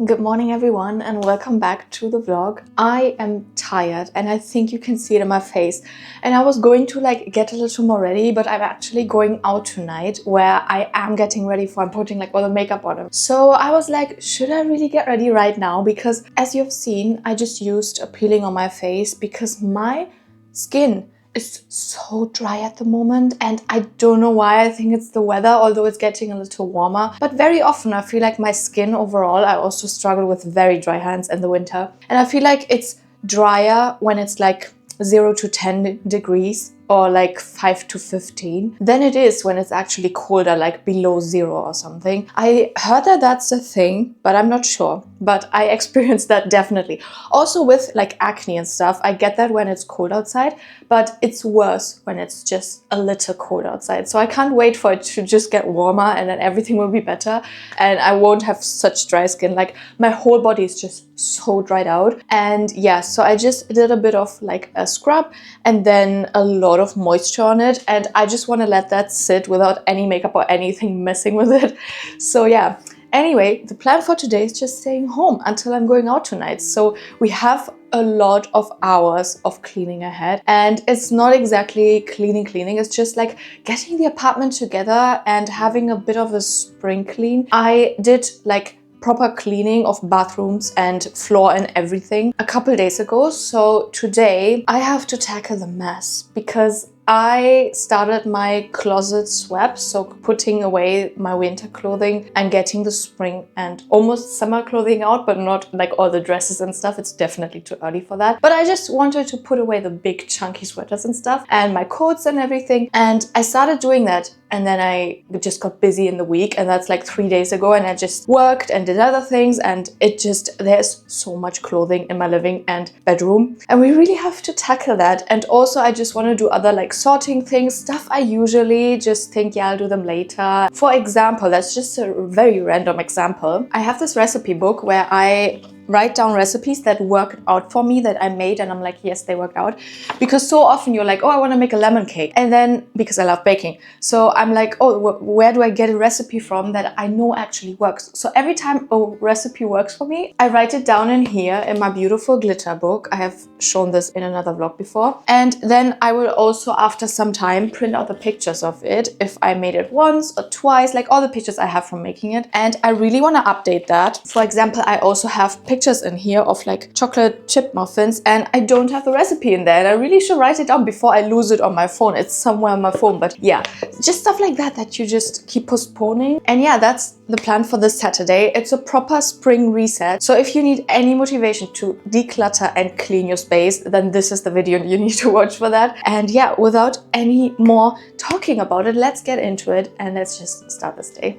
Good morning everyone and welcome back to the vlog. I am tired and I think you can see it in my face, and I was going to get a little more ready, but I'm actually going out tonight where I am getting ready for, I'm putting all the makeup on. So I was like, should I really get ready right now? Because as you've seen, I just used a peeling on my face because my skin is so dry at the moment, and I don't know why. I think it's the weather, although it's getting a little warmer. But very often I feel like my skin overall, I also struggle with very dry hands in the winter. And I feel like it's drier when it's 0 to 10 degrees or 5 to 15 than it is when it's actually colder, below 0 or something. I heard that that's a thing, but I'm not sure. But I experienced that definitely. Also with acne and stuff, I get that when it's cold outside, but it's worse when it's just a little cold outside. So I can't wait for it to just get warmer and then everything will be better and I won't have such dry skin. My whole body is just so dried out. And yeah, so I just did a bit of a scrub and then a lot of moisture on it, and I just want to let that sit without any makeup or anything messing with it. So yeah, anyway, the plan for today is just staying home until I'm going out tonight. So we have a lot of hours of cleaning ahead, and it's not exactly cleaning, it's just getting the apartment together and having a bit of a spring clean. I did proper cleaning of bathrooms and floor and everything a couple days ago. So today I have to tackle the mess because I started my closet swap, so putting away my winter clothing and getting the spring and almost summer clothing out, but not all the dresses and stuff. It's definitely too early for that. But I just wanted to put away the big chunky sweaters and stuff and my coats and everything. And I started doing that. And then I just got busy in the week, and that's 3 days ago, and I just worked and did other things, and there's so much clothing in my living and bedroom, and we really have to tackle that. And also I just want to do other sorting things, stuff I usually just think, yeah, I'll do them later. For example, that's just a very random example. I have this recipe book where I write down recipes that worked out for me, that I made, and I'm like, yes, they worked out. Because so often you're like, oh, I want to make a lemon cake, and then because I love baking, so I'm like, oh, where do I get a recipe from that I know actually works? So every time a recipe works for me, I write it down in here in my beautiful glitter book. I have shown this in another vlog before, and then I will also after some time print out the pictures of it if I made it once or twice, all the pictures I have from making it. And I really want to update that. For example, I also have pictures in here of chocolate chip muffins, and I don't have the recipe in there, and I really should write it down before I lose it on my phone. It's somewhere on my phone, but yeah, just stuff like that you just keep postponing. And yeah, that's the plan for this Saturday. It's a proper spring reset. So if you need any motivation to declutter and clean your space, then this is the video you need to watch for that. And yeah, without any more talking about it, let's get into it and let's just start this day.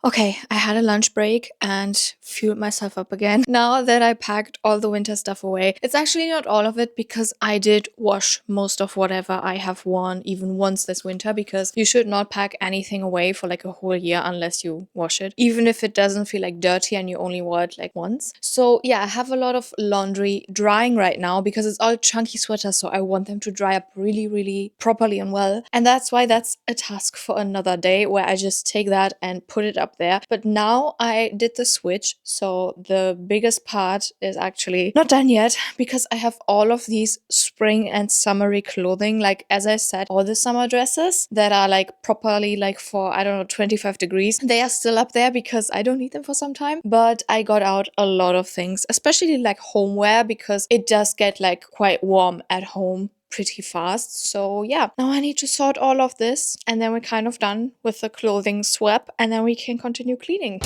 Okay, I had a lunch break and fueled myself up again. Now that I packed all the winter stuff away, it's actually not all of it because I did wash most of whatever I have worn even once this winter, because you should not pack anything away for like a whole year unless you wash it, even if it doesn't feel like dirty and you only wore it like once. So yeah, I have a lot of laundry drying right now because it's all chunky sweaters, so I want them to dry up really, really properly and well. And that's why that's a task for another day, where I just take that and put it up there. But now I did the switch, so the biggest part is actually not done yet because I have all of these spring and summery clothing, like as I said, all the summer dresses that are like properly like for, I don't know, 25 degrees. They are still up there because I don't need them for some time, but I got out a lot of things, especially like homeware, because it does get like quite warm at home pretty fast. So yeah, now I need to sort all of this and then we're kind of done with the clothing swap and then we can continue cleaning.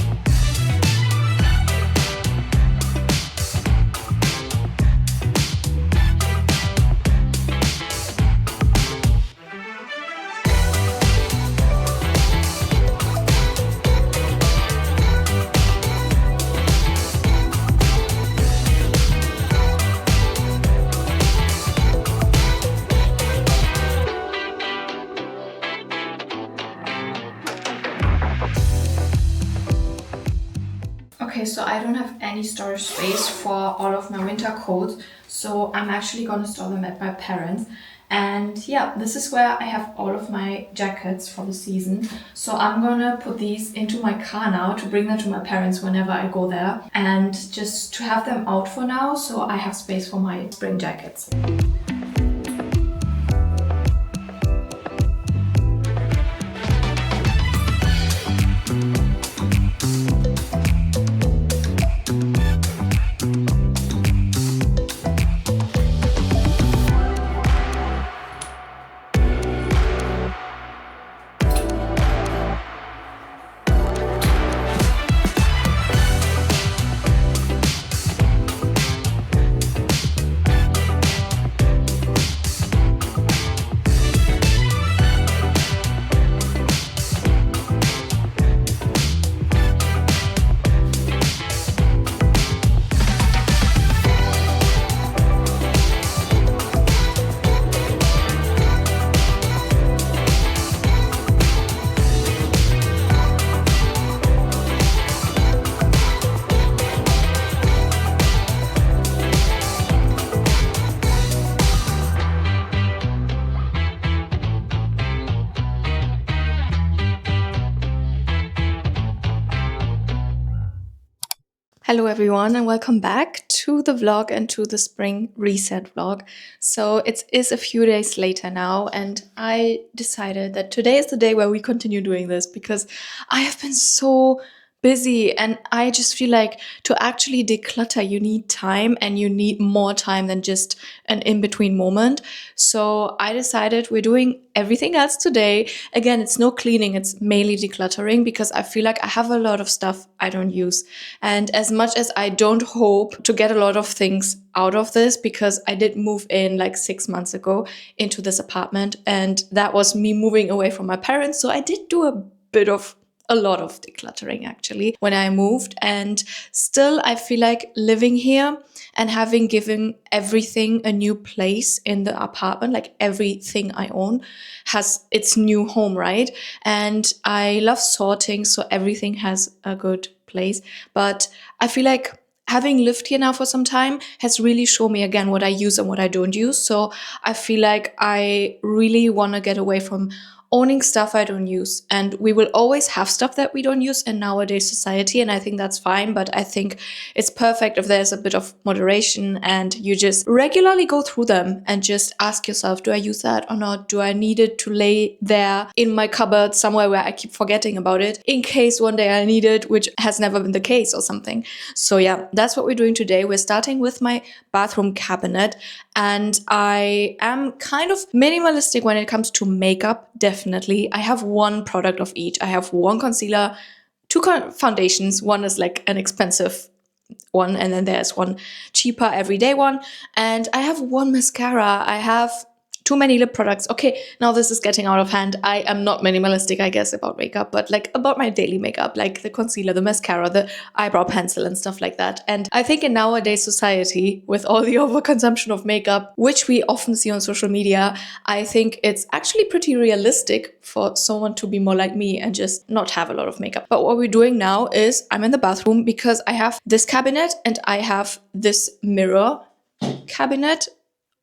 Okay, so I don't have any storage space for all of my winter coats, so I'm actually gonna store them at my parents'. And yeah, this is where I have all of my jackets for the season. So I'm gonna put these into my car now to bring them to my parents whenever I go there, and just to have them out for now so I have space for my spring jackets. Hello everyone and welcome back to the vlog and to the spring reset vlog. So it is a few days later now and I decided that today is the day where we continue doing this because I have been so busy and I just feel like to actually declutter you need time, and you need more time than just an in-between moment. So I decided we're doing everything else today. Again, it's no cleaning, it's mainly decluttering because I feel like I have a lot of stuff I don't use. And as much as I don't hope to get a lot of things out of this, because I did move in like 6 months ago into this apartment and that was me moving away from my parents. So I did do a lot of decluttering actually when I moved, and still I feel like living here and having given everything a new place in the apartment, like everything I own has its new home, right? And I love sorting, so everything has a good place. But I feel like having lived here now for some time has really shown me again what I use and what I don't use. So I feel like I really want to get away from owning stuff I don't use. And we will always have stuff that we don't use in nowadays society, and I think that's fine. But I think it's perfect if there's a bit of moderation and you just regularly go through them and just ask yourself, do I use that or not? Do I need it to lay there in my cupboard somewhere where I keep forgetting about it in case one day I need it, which has never been the case or something. So yeah, that's what we're doing today. We're starting with my bathroom cabinet, and I am kind of minimalistic when it comes to makeup, definitely. I have one product of each. I have one concealer, two foundations. One is like an expensive one, and then there's one cheaper everyday one. And I have one mascara. I have too many lip products. Okay, now this is getting out of hand. I am not minimalistic, I guess, about makeup, but like about my daily makeup, like the concealer, the mascara, the eyebrow pencil and stuff like that. And I think in nowadays society, with all the overconsumption of makeup, which we often see on social media, I think it's actually pretty realistic for someone to be more like me and just not have a lot of makeup. But what we're doing now is I'm in the bathroom because I have this cabinet and I have this mirror cabinet,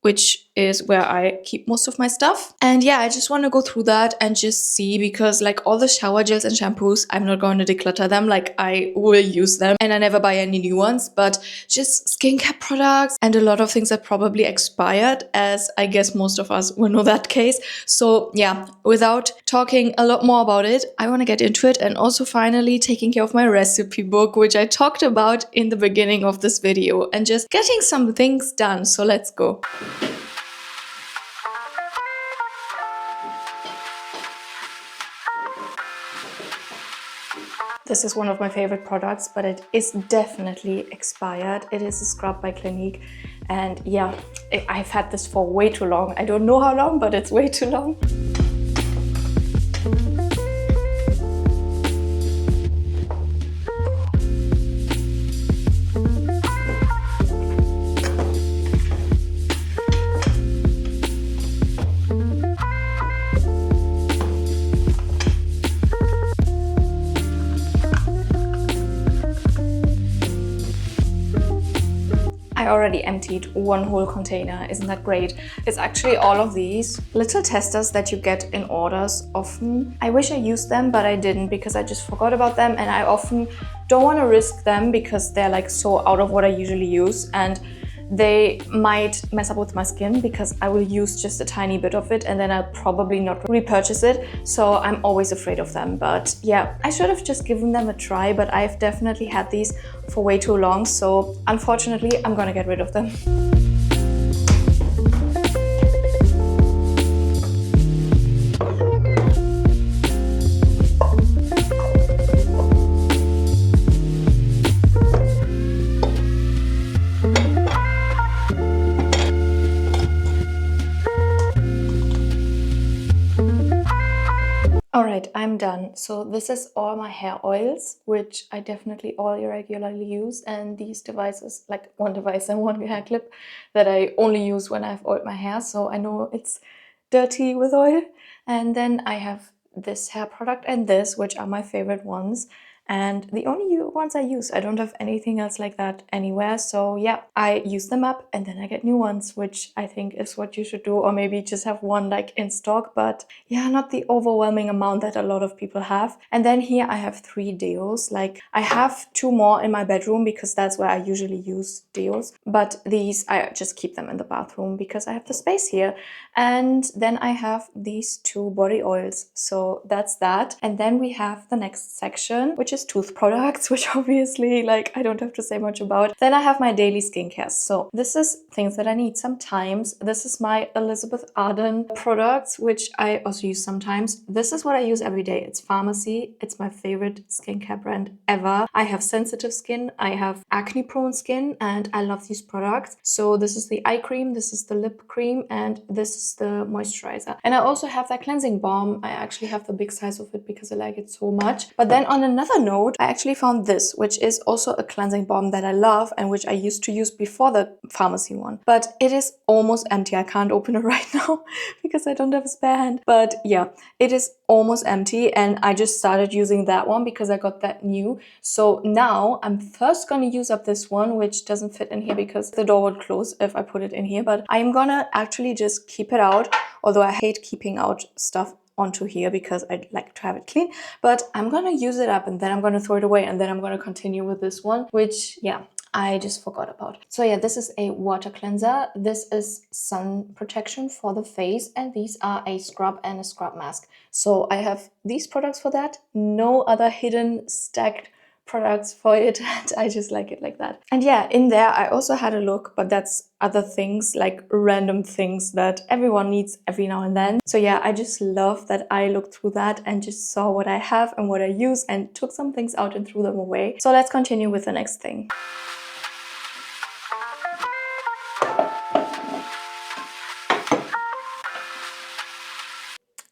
which is where I keep most of my stuff. And yeah, I just want to go through that and just see, because like all the shower gels and shampoos, I'm not going to declutter them. Like I will use them and I never buy any new ones, but just skincare products and a lot of things that probably expired, as I guess most of us will know that case. So yeah, without talking a lot more about it, I want to get into it, and also finally taking care of my recipe book, which I talked about in the beginning of this video, and just getting some things done. So let's go. This is one of my favorite products, but it is definitely expired. It is a scrub by Clinique. And yeah, I've had this for way too long. I don't know how long, but it's way too long. I already emptied one whole container. Isn't that great? It's actually all of these little testers that you get in orders often. I wish I used them, but I didn't because I just forgot about them, and I often don't want to risk them because they're like so out of what I usually use, and they might mess up with my skin because I will use just a tiny bit of it and then I'll probably not repurchase it. So I'm always afraid of them. But yeah, I should have just given them a try, but I've definitely had these for way too long. So unfortunately, I'm gonna get rid of them. Alright, I'm done. So this is all my hair oils, which I definitely all regularly use, and these devices, like one device and one hair clip that I only use when I've oiled my hair, so I know it's dirty with oil. And then I have this hair product and this, which are my favorite ones. And the only ones I use, I don't have anything else like that anywhere. So yeah, I use them up and then I get new ones, which I think is what you should do, or maybe just have one like in stock, but yeah, not the overwhelming amount that a lot of people have. And then here I have 3 deos. Like I have 2 more in my bedroom because that's where I usually use deos, but these I just keep them in the bathroom because I have the space here. And then I have these 2 body oils. So that's that. And then we have the next section, which is tooth products, which obviously like I don't have to say much about. Then I have my daily skincare. So this is things that I need sometimes. This is my Elizabeth Arden products, which I also use sometimes. This is what I use every day. It's Pharmacy. It's my favorite skincare brand ever. I have sensitive skin, I have acne prone skin, and I love these products. So this is the eye cream, this is the lip cream, and this is the moisturizer. And I also have that cleansing balm. I actually have the big size of it because I like it so much. But then on another note, I actually found this, which is also a cleansing balm that I love and which I used to use before the Pharmacy one. But it is almost empty. I can't open it right now because I don't have a spare hand. But yeah, it is almost empty, and I just started using that one because I got that new. So now I'm first gonna use up this one, which doesn't fit in here because the door would close if I put it in here. But I'm gonna actually just keep it out, although I hate keeping out stuff onto here because I like to have it clean. But I'm gonna use it up and then I'm gonna throw it away, and then I'm gonna continue with this one, which yeah, I just forgot about. So yeah, this is a water cleanser. This is sun protection for the face, and these are a scrub and a scrub mask. So I have these products for that. No other hidden stacked products for it, and I just like it like that. And yeah, in there I also had a look, but that's other things, like random things that everyone needs every now and then. So yeah, I just love that I looked through that and just saw what I have and what I use and took some things out and threw them away. So let's continue with the next thing.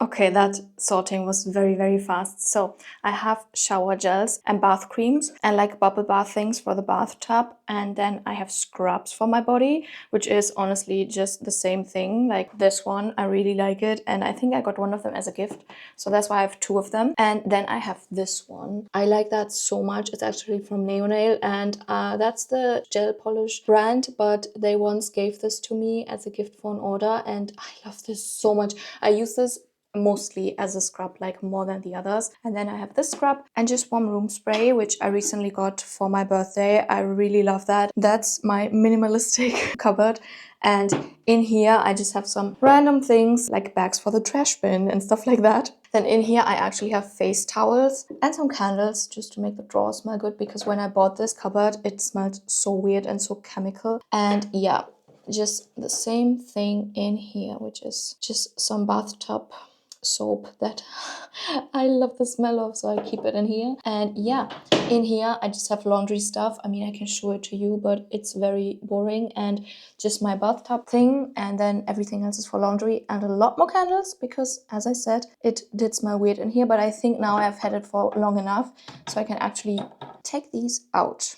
Okay, that sorting was very, very fast. So I have shower gels and bath creams and like bubble bath things for the bathtub. And then I have scrubs for my body, which is honestly just the same thing. Like this one, I really like it. And I think I got one of them as a gift. So that's why I have 2 of them. And then I have this one. I like that so much. It's actually from Neonail, and that's the gel polish brand, but they once gave this to me as a gift for an order. And I love this so much. I use this mostly as a scrub, like more than the others. And then I have this scrub and just warm room spray, which I recently got for my birthday. I really love that. That's my minimalistic cupboard. And in here I just have some random things like bags for the trash bin and stuff like that. Then in here I actually have face towels and some candles just to make the drawers smell good, because when I bought this cupboard it smelled so weird and so chemical. And yeah, just the same thing in here, which is just some bathtub soap that I love the smell of, so I keep it in here. And yeah, in here I just have laundry stuff. I mean, I can show it to you, but it's very boring, and just my bathtub thing, and then everything else is for laundry, and a lot more candles because, as I said, it did smell weird in here, but I think now I've had it for long enough so I can actually take these out.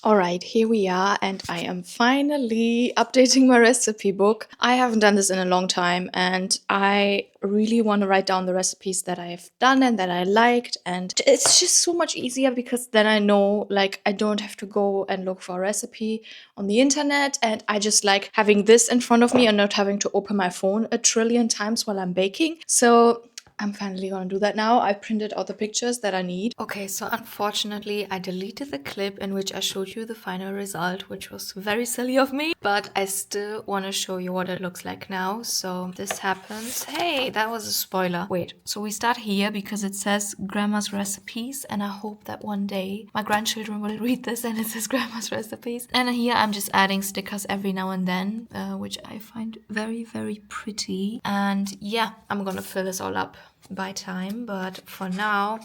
Alright, here we are, and I am finally updating my recipe book. I haven't done this in a long time, and I really want to write down the recipes that I've done and that I liked, and it's just so much easier because then I know, like, I don't have to go and look for a recipe on the internet, and I just like having this in front of me and not having to open my phone a trillion times while I'm baking. So I'm finally gonna do that now. I printed out the pictures that I need. Okay, so unfortunately I deleted the clip in which I showed you the final result, which was very silly of me, but I still want to show you what it looks like now. So this happens. Hey, that was a spoiler. Wait, so we start here because it says Grandma's Recipes, and I hope that one day my grandchildren will read this and it says Grandma's Recipes. And here I'm just adding stickers every now and then, which I find very, very pretty. And yeah, I'm gonna fill this all up by time, but for now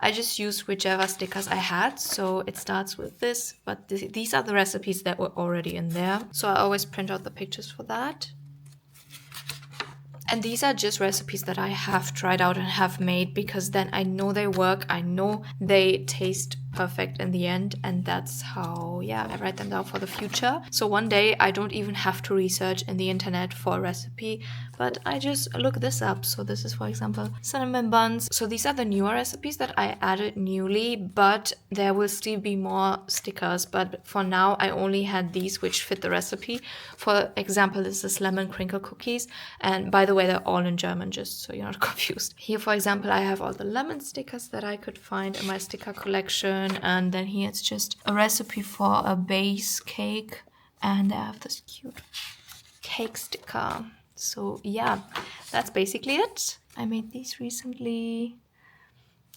I just used whichever stickers I had. So it starts with this, but these are the recipes that were already in there, so I always print out the pictures for that. And these are just recipes that I have tried out and have made, because then I know they work, I know they taste perfect in the end, and that's how, yeah, I write them down for the future. So one day I don't even have to research in the internet for a recipe, but I just look this up. So this is, for example, cinnamon buns. So these are the newer recipes that I added newly, but there will still be more stickers. But for now, I only had these which fit the recipe. For example, this is lemon crinkle cookies. And by the way, they're all in German, just so you're not confused. Here, for example, I have all the lemon stickers that I could find in my sticker collection. And then here it's just a recipe for a base cake. And I have this cute cake sticker. So yeah, that's basically it. I made these recently,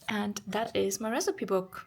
and that is my recipe book.